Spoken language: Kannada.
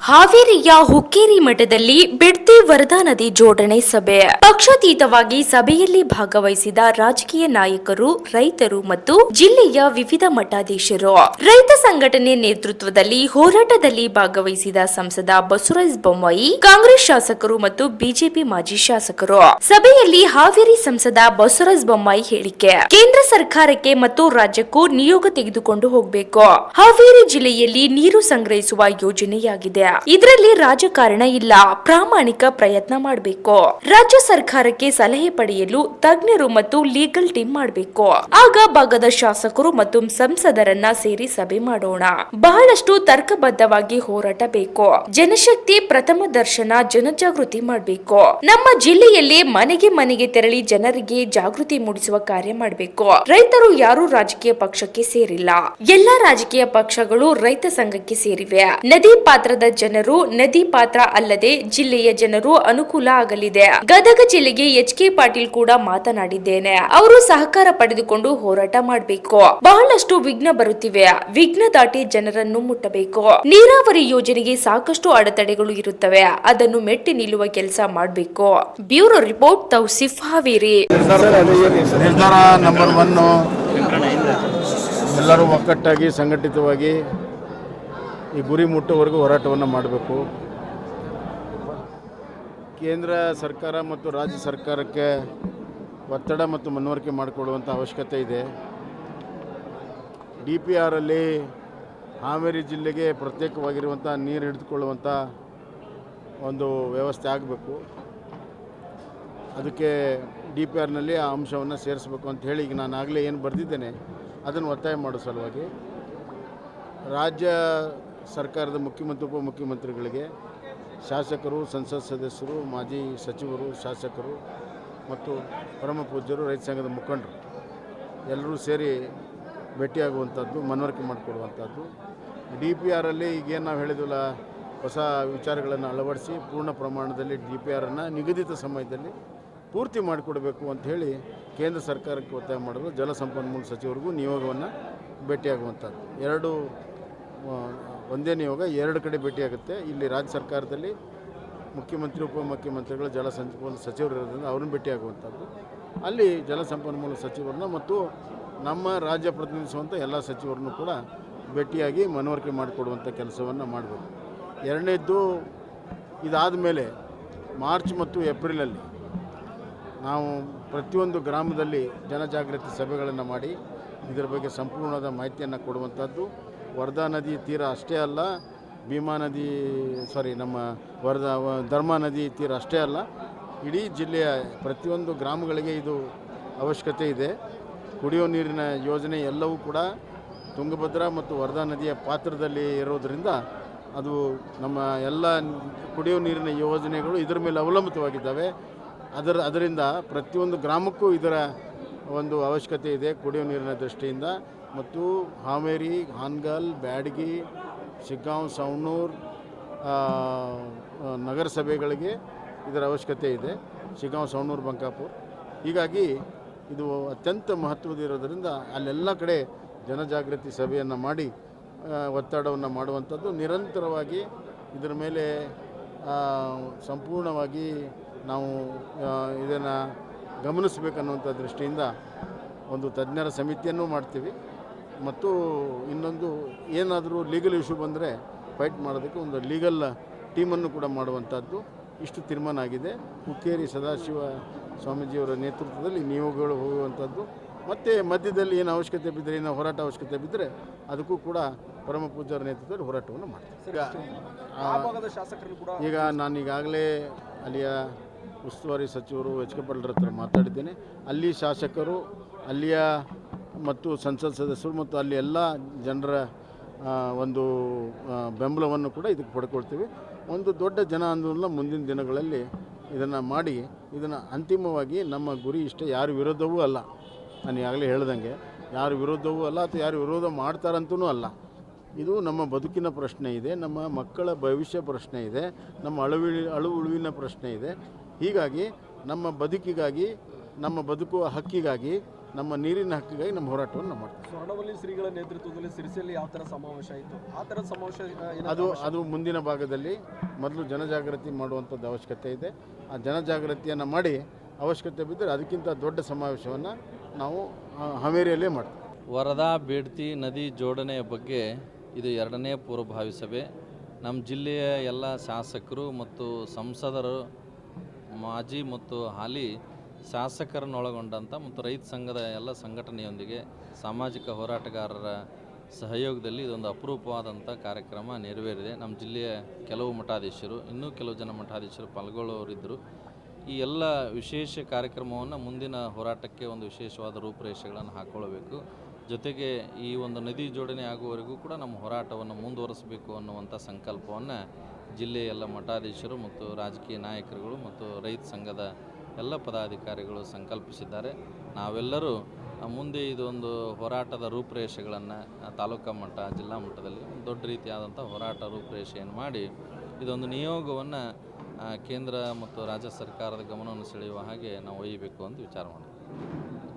ಹಾವೇರಿಯ ಹುಕ್ಕೇರಿ ಮಠದಲ್ಲಿ ಬಿಡ್ತಿ ವರದಾ ನದಿ ಜೋಡಣೆ ಸಭೆ. ಪಕ್ಷಾತೀತವಾಗಿ ಸಭೆಯಲ್ಲಿ ಭಾಗವಹಿಸಿದ ರಾಜಕೀಯ ನಾಯಕರು, ರೈತರು ಮತ್ತು ಜಿಲ್ಲೆಯ ವಿವಿಧ ಮಠಾಧೀಶರು. ರೈತ ಸಂಘಟನೆ ನೇತೃತ್ವದಲ್ಲಿ ಹೋರಾಟದಲ್ಲಿ ಭಾಗವಹಿಸಿದ ಸಂಸದ ಬಸವರಾಜ ಬೊಮ್ಮಾಯಿ, ಕಾಂಗ್ರೆಸ್ ಶಾಸಕರು ಮತ್ತು ಬಿಜೆಪಿ ಮಾಜಿ ಶಾಸಕರು. ಸಭೆಯಲ್ಲಿ ಹಾವೇರಿ ಸಂಸದ ಬಸವರಾಜ ಬೊಮ್ಮಾಯಿ ಹೇಳಿಕೆ: ಕೇಂದ್ರ ಸರ್ಕಾರಕ್ಕೆ ಮತ್ತು ರಾಜ್ಯಕ್ಕೂ ನಿಯೋಗ ತೆಗೆದುಕೊಂಡು ಹೋಗಬೇಕು. ಹಾವೇರಿ ಜಿಲ್ಲೆಯಲ್ಲಿ ನೀರು ಸಂಗ್ರಹಿಸುವ ಯೋಜನೆಯಾಗಿದೆ. ಇದರಲ್ಲಿ ರಾಜಕಾರಣ ಇಲ್ಲ, ಪ್ರಾಮಾಣಿಕ ಪ್ರಯತ್ನ ಮಾಡಬೇಕು. ರಾಜ್ಯ ಸರ್ಕಾರಕ್ಕೆ ಸಲಹೆ ಪಡೆಯಲು ತಜ್ಞರು ಮತ್ತು ಲೀಗಲ್ ಟೀಮ್ ಮಾಡಬೇಕು. ಆಗ ಭಾಗದ ಶಾಸಕರು ಮತ್ತು ಸಂಸದರನ್ನ ಸೇರಿ ಸಭೆ ಮಾಡೋಣ. ಬಹಳಷ್ಟು ತರ್ಕಬದ್ಧವಾಗಿ ಹೋರಾಟ ಬೇಕು. ಜನಶಕ್ತಿ ಪ್ರಥಮ ದರ್ಶನ ಜನಜಾಗೃತಿ ಮಾಡಬೇಕು. ನಮ್ಮ ಜಿಲ್ಲೆಯಲ್ಲಿ ಮನೆಗೆ ಮನೆಗೆ ತೆರಳಿ ಜನರಿಗೆ ಜಾಗೃತಿ ಮೂಡಿಸುವ ಕಾರ್ಯ ಮಾಡಬೇಕು. ರೈತರು ಯಾರು ರಾಜಕೀಯ ಪಕ್ಷಕ್ಕೆ ಸೇರಿಲ್ಲ. ಎಲ್ಲಾ ರಾಜಕೀಯ ಪಕ್ಷಗಳು ರೈತ ಸಂಘಕ್ಕೆ ಸೇರಿವೆ. ನದಿ ಪಾತ್ರದ ಜನರು ನದಿ ಪಾತ್ರ ಅಲ್ಲದೆ ಜಿಲ್ಲೆಯ ಜನರು ಅನುಕೂಲ ಆಗಲಿದೆ. ಗದಗ ಜಿಲ್ಲೆಗೆ ಎಚ್.ಕೆ. ಪಾಟೀಲ್ ಕೂಡ ಮಾತನಾಡಿದ್ದೇನೆ. ಅವರು ಸಹಕಾರ ಪಡೆದುಕೊಂಡು ಹೋರಾಟ ಮಾಡಬೇಕು. ಬಹಳಷ್ಟು ವಿಘ್ನ ಬರುತ್ತಿವೆ. ವಿಘ್ನ ದಾಟಿ ಜನರನ್ನು ಮುಟ್ಟಬೇಕು. ನೀರಾವರಿ ಯೋಜನೆಗೆ ಸಾಕಷ್ಟು ಅಡೆತಡೆಗಳು ಇರುತ್ತವೆ. ಅದನ್ನು ಮೆಟ್ಟಿ ನಿಲ್ಲುವ ಕೆಲಸ ಮಾಡಬೇಕು. Bureau report, Tauseef, Haveri. ನಿರ್ಧಾರ ನಂಬರ್ 1, ಎಲ್ಲರೂ ಒಕ್ಕಟ್ಟಾಗಿ ಸಂಘಟಿತವಾಗಿ ಈ ಗುರಿ ಮುಟ್ಟುವವರೆಗೂ ಹೋರಾಟವನ್ನು ಮಾಡಬೇಕು. ಕೇಂದ್ರ ಸರ್ಕಾರ ಮತ್ತು ರಾಜ್ಯ ಸರ್ಕಾರಕ್ಕೆ ಒತ್ತಡ ಮತ್ತು ಮನವರಿಕೆ ಮಾಡಿಕೊಳ್ಳುವಂಥ ಅವಶ್ಯಕತೆ ಇದೆ. DPR ಅಲ್ಲಿ ಹಾವೇರಿ ಜಿಲ್ಲೆಗೆ ಪ್ರತ್ಯೇಕವಾಗಿರುವಂಥ ನೀರು ಹಿಡಿದುಕೊಳ್ಳುವಂಥ ಒಂದು ವ್ಯವಸ್ಥೆ ಆಗಬೇಕು. ಅದಕ್ಕೆ DPRನಲ್ಲಿ ಆ ಅಂಶವನ್ನು ಸೇರಿಸಬೇಕು ಅಂತ ಹೇಳಿ ಈಗ ನಾನು ಆಗಲೇ ಏನು ಬರೆದಿದ್ದೇನೆ ಅದನ್ನು ಒತ್ತಾಯ ಮಾಡೋ ಸಲುವಾಗಿ ರಾಜ್ಯ ಸರ್ಕಾರದ ಮುಖ್ಯಮಂತ್ರಿ, ಉಪಮುಖ್ಯಮಂತ್ರಿಗಳಿಗೆ, ಶಾಸಕರು, ಸಂಸತ್ ಸದಸ್ಯರು, ಮಾಜಿ ಸಚಿವರು, ಶಾಸಕರು ಮತ್ತು ಪರಮ ಪೂಜ್ಯರು, ರೈತ ಸಂಘದ ಮುಖಂಡರು ಎಲ್ಲರೂ ಸೇರಿ ಭೇಟಿಯಾಗುವಂಥದ್ದು, ಮನವರಿಕೆ ಮಾಡಿಕೊಡುವಂಥದ್ದು. DPRಲ್ಲಿ ಈಗೇನು ನಾವು ಹೇಳಿದ್ವಲ್ಲ, ಹೊಸ ವಿಚಾರಗಳನ್ನು ಅಳವಡಿಸಿ ಪೂರ್ಣ ಪ್ರಮಾಣದಲ್ಲಿ DPRನ್ನು ನಿಗದಿತ ಸಮಯದಲ್ಲಿ ಪೂರ್ತಿ ಮಾಡಿಕೊಡಬೇಕು ಅಂತ ಹೇಳಿ ಕೇಂದ್ರ ಸರ್ಕಾರಕ್ಕೆ ಒತ್ತಾಯ ಮಾಡೋದು. ಜಲಸಂಪನ್ಮೂಲ ಸಚಿವರಿಗೂ ನಿಯೋಗವನ್ನು ಭೇಟಿಯಾಗುವಂಥದ್ದು. ಒಂದೇ ನಿಯೋಗ 2 ಕಡೆ ಭೇಟಿಯಾಗುತ್ತೆ. ಇಲ್ಲಿ ರಾಜ್ಯ ಸರ್ಕಾರದಲ್ಲಿ ಮುಖ್ಯಮಂತ್ರಿ, ಉಪಮುಖ್ಯಮಂತ್ರಿಗಳು, ಜಲಸಂಪನ್ಮೂಲ ಸಚಿವರು ಇರೋದ್ರಿಂದ ಅವ್ರನ್ನ ಭೇಟಿಯಾಗುವಂಥದ್ದು. ಅಲ್ಲಿ ಜಲಸಂಪನ್ಮೂಲ ಸಚಿವರನ್ನ ಮತ್ತು ನಮ್ಮ ರಾಜ್ಯ ಪ್ರತಿನಿಧಿಸುವಂಥ ಎಲ್ಲ ಸಚಿವರನ್ನು ಕೂಡ ಭೇಟಿಯಾಗಿ ಮನವರಿಕೆ ಮಾಡಿಕೊಡುವಂಥ ಕೆಲಸವನ್ನು ಮಾಡಬೇಕು. ಎರಡನೇದ್ದು, ಇದಾದ ಮೇಲೆ ಮಾರ್ಚ್ ಮತ್ತು ಏಪ್ರಿಲಲ್ಲಿ ನಾವು ಪ್ರತಿಯೊಂದು ಗ್ರಾಮದಲ್ಲಿ ಜನಜಾಗೃತಿ ಸಭೆಗಳನ್ನು ಮಾಡಿ ಇದರ ಬಗ್ಗೆ ಸಂಪೂರ್ಣವಾದ ಮಾಹಿತಿಯನ್ನು ಕೊಡುವಂಥದ್ದು. ವರದಾ ನದಿ ತೀರ ಅಷ್ಟೇ ಅಲ್ಲ, ನಮ್ಮ ಧರ್ಮಾ ನದಿ ತೀರ ಅಷ್ಟೇ ಅಲ್ಲ, ಇಡೀ ಜಿಲ್ಲೆಯ ಪ್ರತಿಯೊಂದು ಗ್ರಾಮಗಳಿಗೆ ಇದು ಅವಶ್ಯಕತೆ ಇದೆ. ಕುಡಿಯೋ ನೀರಿನ ಯೋಜನೆ ಎಲ್ಲವೂ ಕೂಡ ತುಂಗಭದ್ರಾ ಮತ್ತು ವರದಾ ನದಿಯ ಪಾತ್ರದಲ್ಲಿ ಇರೋದರಿಂದ ಅದು ನಮ್ಮ ಎಲ್ಲ ಕುಡಿಯೋ ನೀರಿನ ಯೋಜನೆಗಳು ಇದರ ಮೇಲೆ ಅವಲಂಬಿತವಾಗಿದ್ದಾವೆ. ಅದರಿಂದ ಪ್ರತಿಯೊಂದು ಗ್ರಾಮಕ್ಕೂ ಇದರ ಒಂದು ಅವಶ್ಯಕತೆ ಇದೆ ಕುಡಿಯೋ ನೀರಿನ ದೃಷ್ಟಿಯಿಂದ. ಮತ್ತು ಹಾವೇರಿ, ಹಾನಗಲ್, ಬ್ಯಾಡಗಿ, ಶಿಗ್ಗಾಂವ್, ಸವಣೂರು ನಗರಸಭೆಗಳಿಗೆ ಇದರ ಅವಶ್ಯಕತೆ ಇದೆ. ಶಿಗ್ಗಾಂವ್, ಸವಣೂರು, ಬಂಕಾಪುರ. ಹೀಗಾಗಿ ಇದು ಅತ್ಯಂತ ಮಹತ್ವದಿರೋದರಿಂದ ಅಲ್ಲೆಲ್ಲ ಕಡೆ ಜನಜಾಗೃತಿ ಸಭೆಯನ್ನು ಮಾಡಿ ಒತ್ತಡವನ್ನು ಮಾಡುವಂಥದ್ದು. ನಿರಂತರವಾಗಿ ಇದರ ಮೇಲೆ ಸಂಪೂರ್ಣವಾಗಿ ನಾವು ಇದನ್ನು ಗಮನಿಸಬೇಕನ್ನುವಂಥ ದೃಷ್ಟಿಯಿಂದ ಒಂದು ತಜ್ಞರ ಸಮಿತಿಯನ್ನು ಮಾಡ್ತೀವಿ. ಮತ್ತು ಇನ್ನೊಂದು, ಏನಾದರೂ ಲೀಗಲ್ ಇಶ್ಯೂ ಬಂದರೆ ಫೈಟ್ ಮಾಡೋದಕ್ಕೆ ಒಂದು ಲೀಗಲ್ ಟೀಮನ್ನು ಕೂಡ ಮಾಡುವಂಥದ್ದು. ಇಷ್ಟು ತೀರ್ಮಾನ ಆಗಿದೆ. ಹುಕ್ಕೇರಿ ಸದಾಶಿವ ಸ್ವಾಮೀಜಿಯವರ ನೇತೃತ್ವದಲ್ಲಿ ನಿಯೋಗಗಳು ಹೋಗುವಂಥದ್ದು. ಮತ್ತು ಮಧ್ಯದಲ್ಲಿ ಏನು ಅವಶ್ಯಕತೆ ಬಿದ್ದರೆ, ಏನು ಹೋರಾಟ ಅವಶ್ಯಕತೆ ಬಿದ್ದರೆ ಅದಕ್ಕೂ ಕೂಡ ಪರಮ ಪೂಜ್ಯರ ನೇತೃತ್ವದಲ್ಲಿ ಹೋರಾಟವನ್ನು ಮಾಡ್ತೀವಿ. ಈಗ ನಾನು ಈಗಾಗಲೇ ಅಲ್ಲಿಯ ಉಸ್ತುವಾರಿ ಸಚಿವರು ಎಚ್.ಕೆ. ಪಾಟೀಲ್ ಹತ್ರ ಮಾತಾಡಿದ್ದೇನೆ. ಅಲ್ಲಿ ಶಾಸಕರು, ಅಲ್ಲಿಯ ಮತ್ತು ಸಂಸತ್ ಸದಸ್ಯರು ಮತ್ತು ಅಲ್ಲಿ ಎಲ್ಲ ಜನರ ಒಂದು ಬೆಂಬಲವನ್ನು ಕೂಡ ಇದಕ್ಕೆ ಪಡ್ಕೊಳ್ತೀವಿ. ಒಂದು ದೊಡ್ಡ ಜನ ಆಂದೋಲನ ಮುಂದಿನ ದಿನಗಳಲ್ಲಿ ಇದನ್ನು ಮಾಡಿ ಇದನ್ನು ಅಂತಿಮವಾಗಿ ನಮ್ಮ ಗುರಿ ಇಷ್ಟೇ. ಯಾರು ವಿರೋಧವೂ ಅಲ್ಲ, ನಾನು ಈಗಾಗಲೇ ಹೇಳ್ದಂಗೆ ಯಾರು ವಿರೋಧವೂ ಅಲ್ಲ ಅಥವಾ ಯಾರು ವಿರೋಧ ಮಾಡ್ತಾರಂತೂ ಅಲ್ಲ. ಇದು ನಮ್ಮ ಬದುಕಿನ ಪ್ರಶ್ನೆ ಇದೆ, ನಮ್ಮ ಮಕ್ಕಳ ಭವಿಷ್ಯ ಪ್ರಶ್ನೆ ಇದೆ, ನಮ್ಮ ಉಳುವಿನ ಪ್ರಶ್ನೆ ಇದೆ. ಹೀಗಾಗಿ ನಮ್ಮ ಬದುಕಿಗಾಗಿ, ನಮ್ಮ ಬದುಕುವ ಹಕ್ಕಿಗಾಗಿ ನಮ್ಮ ನೀರಿನ ಹಕ್ಕಿಗಾಗಿ ನಮ್ಮ ಹೋರಾಟವನ್ನು ನಾವು ಮಾಡ್ತೀವಿ. ಸ್ವರ್ಣವಲ್ಲಿ ಶ್ರೀಗಳ ನೇತೃತ್ವದಲ್ಲಿ ಸಿರಿಸಿಯಲ್ಲಿ ಯಾವ ಥರ ಸಮಾವೇಶ ಆಯಿತು, ಆ ಥರದ ಸಮಾವೇಶ ಅದು ಮುಂದಿನ ಭಾಗದಲ್ಲಿ ಮೊದಲು ಜನಜಾಗೃತಿ ಮಾಡುವಂಥದ್ದು ಅವಶ್ಯಕತೆ ಇದೆ. ಆ ಜನಜಾಗೃತಿಯನ್ನು ಮಾಡಿ ಅವಶ್ಯಕತೆ ಬಿದ್ದರೆ ಅದಕ್ಕಿಂತ ದೊಡ್ಡ ಸಮಾವೇಶವನ್ನು ನಾವು ಹಾವೇರಿಯಲ್ಲೇ ಮಾಡ್ತೀವಿ. ವರದಾ ಬೇಡ್ತಿ ನದಿ ಜೋಡಣೆಯ ಬಗ್ಗೆ ಇದು 2ನೇ ಪೂರ್ವಭಾವಿ ಸಭೆ. ನಮ್ಮ ಜಿಲ್ಲೆಯ ಎಲ್ಲ ಶಾಸಕರು ಮತ್ತು ಸಂಸದರು, ಮಾಜಿ ಮತ್ತು ಹಾಲಿ ಶಾಸಕರನ್ನೊಳಗೊಂಡಂಥ ಮತ್ತು ರೈತ ಸಂಘದ ಎಲ್ಲ ಸಂಘಟನೆಯೊಂದಿಗೆ ಸಾಮಾಜಿಕ ಹೋರಾಟಗಾರರ ಸಹಯೋಗದಲ್ಲಿ ಇದೊಂದು ಅಪರೂಪವಾದಂಥ ಕಾರ್ಯಕ್ರಮ ನೆರವೇರಿದೆ. ನಮ್ಮ ಜಿಲ್ಲೆಯ ಕೆಲವು ಮಠಾಧೀಶರು, ಇನ್ನೂ ಕೆಲವು ಜನ ಮಠಾಧೀಶರು ಪಾಲ್ಗೊಳ್ಳೋರಿದ್ದರು. ಈ ಎಲ್ಲ ವಿಶೇಷ ಕಾರ್ಯಕ್ರಮವನ್ನು ಮುಂದಿನ ಹೋರಾಟಕ್ಕೆ ಒಂದು ವಿಶೇಷವಾದ ರೂಪುರೇಷೆಗಳನ್ನು ಹಾಕ್ಕೊಳ್ಬೇಕು. ಜೊತೆಗೆ ಈ ಒಂದು ನದಿ ಜೋಡಣೆ ಆಗುವವರೆಗೂ ಕೂಡ ನಮ್ಮ ಹೋರಾಟವನ್ನು ಮುಂದುವರಿಸಬೇಕು ಅನ್ನುವಂಥ ಸಂಕಲ್ಪವನ್ನು ಜಿಲ್ಲೆಯ ಎಲ್ಲ ಮಠಾಧೀಶರು ಮತ್ತು ರಾಜಕೀಯ ನಾಯಕರುಗಳು ಮತ್ತು ರೈತ ಸಂಘದ ಎಲ್ಲ ಪದಾಧಿಕಾರಿಗಳು ಸಂಕಲ್ಪಿಸಿದ್ದಾರೆ. ನಾವೆಲ್ಲರೂ ಮುಂದೆ ಇದೊಂದು ಹೋರಾಟದ ರೂಪುರೇಷೆಗಳನ್ನು ತಾಲೂಕಾ ಮಟ್ಟ, ಜಿಲ್ಲಾ ಮಟ್ಟದಲ್ಲಿ ದೊಡ್ಡ ರೀತಿಯಾದಂಥ ಹೋರಾಟ ರೂಪುರೇಷೆಯನ್ನು ಮಾಡಿ ಇದೊಂದು ನಿಯೋಗವನ್ನು ಕೇಂದ್ರ ಮತ್ತು ರಾಜ್ಯ ಸರ್ಕಾರದ ಗಮನವನ್ನು ಸೆಳೆಯುವ ಹಾಗೆ ನಾವು ಒಯ್ಯಬೇಕು ಅಂತ ವಿಚಾರ ಮಾಡಿದ್ವಿ.